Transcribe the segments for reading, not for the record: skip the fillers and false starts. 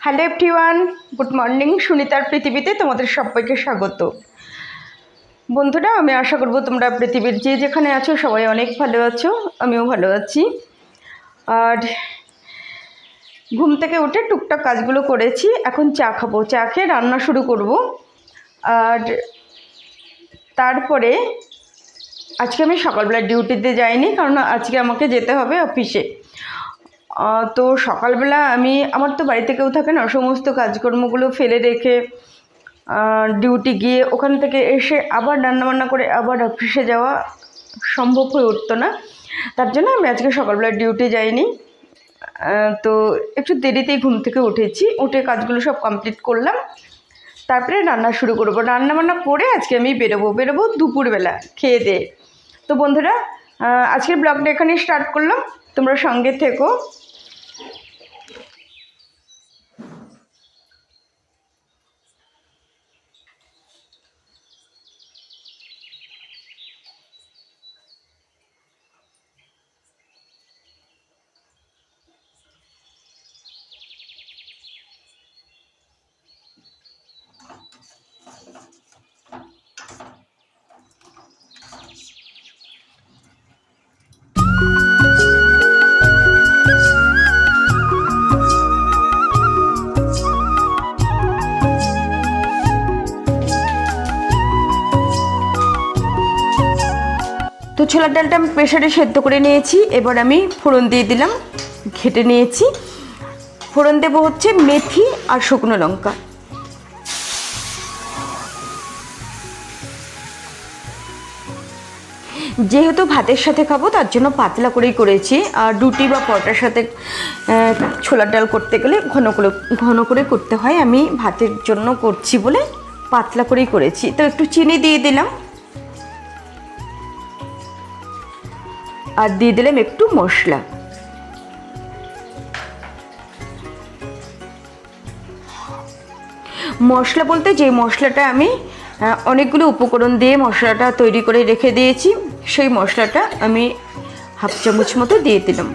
Hello everyone, good morning. সুনিতার পৃথিবীতে তোমাদের সবাইকে স্বাগত। বন্ধুরা, আমি আশা করব তোমরা পৃথিবীর যে যেখানে আছো সবাই অনেক ভালো আছো, আমিও ভালো আছি। আর ঘুম থেকে উঠে টুকটাক কাজগুলো করেছি, এখন চা খাবো, চা খেয়ে রান্না শুরু করব। আর তারপরে আজকে আমি সকালবেলা ডিউটিতে যাইনি, কারণ আজকে আমাকে যেতে হবে অফিসে। তো সকালবেলা আমার তো বাড়িতে কেউ থাকে না, সমস্ত কাজকর্মগুলো ফেলে রেখে ডিউটি গিয়ে ওখান থেকে এসে আবার রান্নাবান্না করে আবার অফিসে যাওয়া সম্ভব হয়ে উঠতো না। তার জন্য আমি আজকে সকালবেলা ডিউটি যাইনি। তো একটু দেরিতেই ঘুম থেকে উঠেছি, উঠে কাজগুলো সব কমপ্লিট করলাম, তারপরে রান্না শুরু করবো। রান্নাবান্না করে আজকে আমি বেরোবো দুপুরবেলা খেয়ে দিয়ে। তো বন্ধুরা, আজকের ব্লগটা এখানেই স্টার্ট করলাম, তোমরা সঙ্গে থেকো। তো ছোলার ডালটা আমি প্রেসারে সেদ্ধ করে নিয়েছি, এবার আমি ফোড়ন দিয়ে দিলাম, ঘেটে নিয়েছি। ফোড়ন দেবো হচ্ছে মেথি আর শুকনো লঙ্কা। যেহেতু ভাতের সাথে খাবো তার জন্য পাতলা করেই করেছি, আর রুটি বা পরোটার সাথে ছোলার ডাল করতে গেলে ঘন করে করতে হয়। আমি ভাতের জন্য করছি বলে পাতলা করেই করেছি। তো একটু চিনি দিয়ে দিলাম, আর দিয়ে দিলাম একটু মশলা। মশলা বলতে যে মশলাটা আমি অনেকগুলো উপকরণ দিয়ে মশলাটা তৈরি করে রেখে দিয়েছি, সেই মশলাটা আমি হাফ চামচ মতো দিয়ে দিলাম।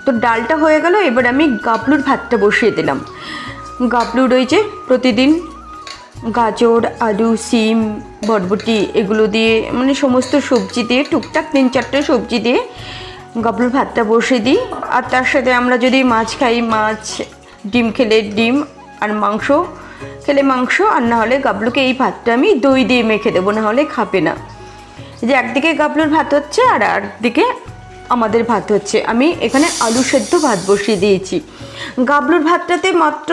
তো ডালটা হয়ে গেল, এবার আমি গাবলুর ভাতটা বসিয়ে দিলাম। গাবলুর ওই যে প্রতিদিন গাজর, আলু, সিম, বরবটি এগুলো দিয়ে, মানে সমস্ত সবজি দিয়ে, টুকটাক 3-4টে সবজি দিয়ে গাবলুর ভাতটা বসিয়ে দিই। আর তার সাথে আমরা যদি মাছ খাই মাছ, ডিম খেলে ডিম, আর মাংস খেলে মাংস, আর না হলে গাবলুকে এই ভাতটা আমি দই দিয়ে মেখে দেবো, না হলে খাবে না। যে একদিকে গাবলুর ভাত হচ্ছে আর একদিকে আমাদের ভাত হচ্ছে। আমি এখানে আলু সেদ্ধ ভাত বসিয়ে দিয়েছি। গাবলুর ভাতটাতে মাত্র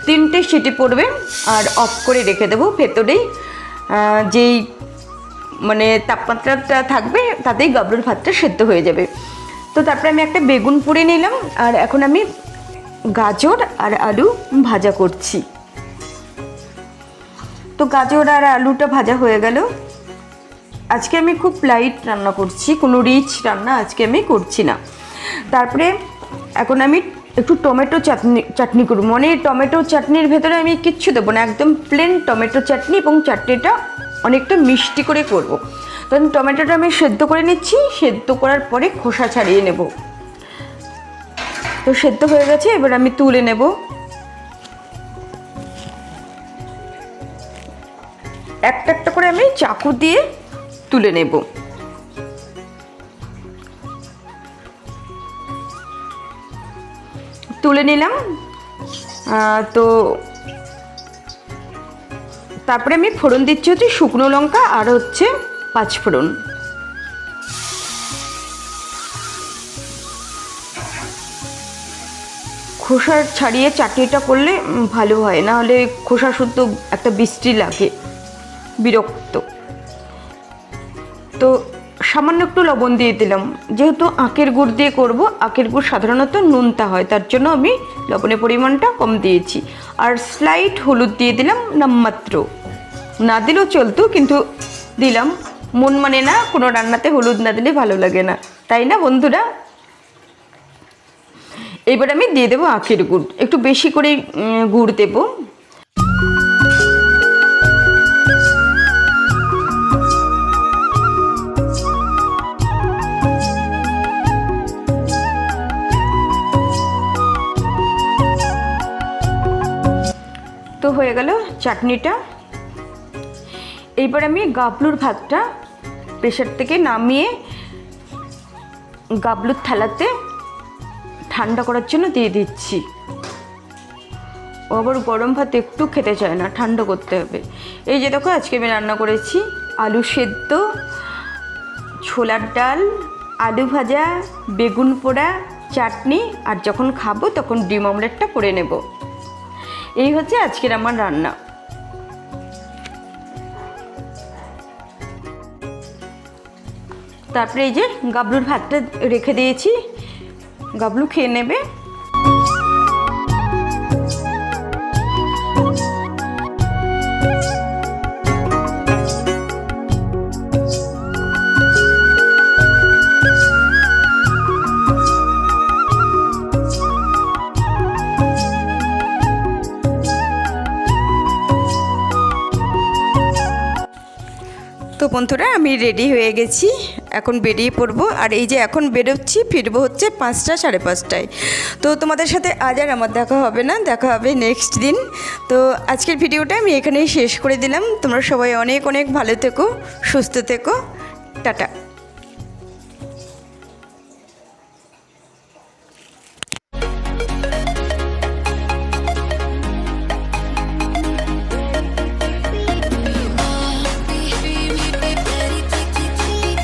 3টে সিটি পড়বে, আর অফ করে রেখে দেবো। ভেতরেই যেই মানে তাপমাত্রাটা থাকবে তাতেই গাবলুর ভাতটা সেদ্ধ হয়ে যাবে। তো তারপরে আমি একটা বেগুন পুড়ে নিলাম, আর এখন আমি গাজর আর আলু ভাজা করছি। তো গাজর আর আলুটা ভাজা হয়ে গেল। আজকে আমি খুব লাইট রান্না করছি, কোনো রিচ রান্না আজকে আমি করছি না। তারপরে এখন আমি একটু টমেটো চাটনি করব। মানে টমেটো চাটনির ভেতরে আমি কিচ্ছু দেবো না, একদম প্লেন টমেটো চাটনি, এবং চাটনিটা অনেকটা মিষ্টি করে করব। তখন টমেটোটা আমি সেদ্ধ করে নিচ্ছি, সেদ্ধ করার পরে খোসা ছাড়িয়ে নেব। তো সেদ্ধ হয়ে গেছে, এবার আমি তুলে নেব। একটা একটা করে আমি চাকু দিয়ে তুলে নেব। তুলে নিলাম। তো তারপরে আমি ফোড়ন দিচ্ছি হচ্ছে শুকনো লঙ্কা আর হচ্ছে 5 ফোড়ন। খোসা ছাড়িয়ে চাটনিটা করলে ভালো হয়, না হলে খোসা শুদ্ধ একটা বৃষ্টি লাগে, বিরক্ত। তো সামান্য একটু লবণ দিয়ে দিলাম, যেহেতু আখের গুড় দিয়ে করব, আখের গুড় সাধারণত নুনতা হয়, তার জন্য আমি লবণের পরিমাণটা কম দিয়েছি। আর স্লাইট হলুদ দিয়ে দিলাম নামমাত্র, না দিলেও চলতো কিন্তু দিলাম। মন মানে না, কোনো রান্নাতে হলুদ না দিলে ভালো লাগে না, তাই না বন্ধুরা? এবার আমি দিয়ে দেবো আখের গুড়, একটু বেশি করে গুড় দেবো। চাটনিটা। এইবার আমি গাবলুর ভাতটা প্রেশার থেকে নামিয়ে গাবলুর থালাতে ঠান্ডা করার জন্য দিয়ে দিচ্ছি। ও আবার গরম ভাত একটু খেতে চায় না, ঠান্ডা করতে হবে। এই যে দেখো, আজকে আমি রান্না করেছি আলু সেদ্ধ, ছোলার ডাল, আলু ভাজা, বেগুন পোড়া, চাটনি, আর যখন খাবো তখন ডিম অমলেটটা করে নেব। এই হচ্ছে আজকের আমার রান্না। তারপরে এই যে গাবলুর ভাতটা রেখে দিয়েছি, গাবলু খেয়ে নেবে। তো বন্ধুরা, আমি রেডি হয়ে গেছি, এখন বেরিয়ে পড়বো। আর এই যে এখন বেরোচ্ছি, ফিরবো হচ্ছে 5টা 5:30টায়। তো তোমাদের সাথে আজ আর আমার দেখা হবে না, দেখা হবে নেক্সট দিন। তো আজকের ভিডিওটা আমি এখানেই শেষ করে দিলাম। তোমরা সবাই অনেক অনেক ভালো থেকো, সুস্থ থেকো, টাটা।